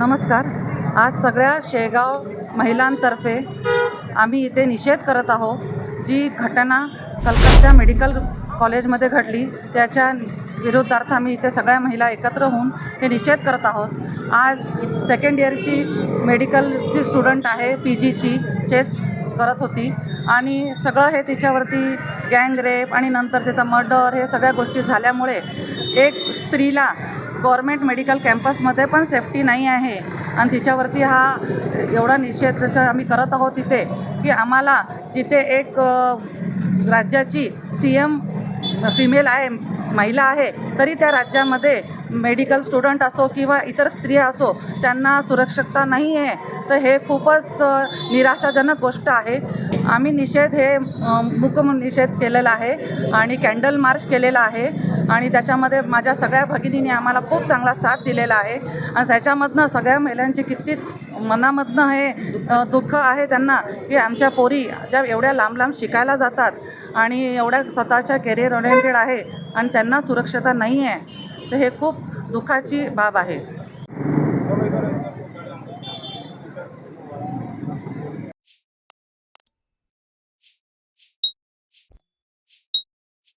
नमस्कार. आज सगळ्या शेगाव महिलांतर्फे आम्ही इथे निषेध करत आहोत. जी घटना कलकत्ता मेडिकल कॉलेजमध्ये घडली त्याच्या विरोधार्थ आम्ही इथे सगळ्या महिला एकत्र होऊन हे निषेध करत आहोत. आज सेकंड इयरची मेडिकलची स्टुडंट आहे, PGची चेस्ट करत होती आणि सगळं हे तिच्यावरती गँग रेप आणि नंतर त्याचा मर्डर हे सगळ्या गोष्टी झाल्यामुळे एक स्त्रीला गव्हर्मेंट मेडिकल कॅम्पसमध्ये पण सेफ्टी नाही आहे आणि तिच्यावरती हा एवढा निषेध त्याचा आम्ही करत आहोत तिथे की आम्हाला जिथे एक राज्याची CM फिमेल आहे, महिला आहे, तरी त्या राज्यामध्ये मेडिकल स्टुडंट असो किंवा इतर स्त्रिया असो त्यांना सुरक्षितता नाही आहे. तर हे खूपच निराशाजनक गोष्ट आहे. आम्ही निषेध हे मूक निषेध केलेला आहे आणि कॅन्डल मार्च केलेला आहे आणि त्याच्यामध्ये माझ्या सगळ्या भगिनींनी आम्हाला खूप चांगला साथ दिलेला आहे आणि त्याच्यामधनं सगळ्या महिलांची किती मनामधनं हे दुःख आहे त्यांना की आमच्या पोरी ज्या एवढ्या लांब लांब शिकायला जातात आणि एवढ्या स्वतःच्या करिअर ओरिएंटेड आहे आणि त्यांना सुरक्षितता नाही आहे. तर हे खूप दुःखाची बाब आहे.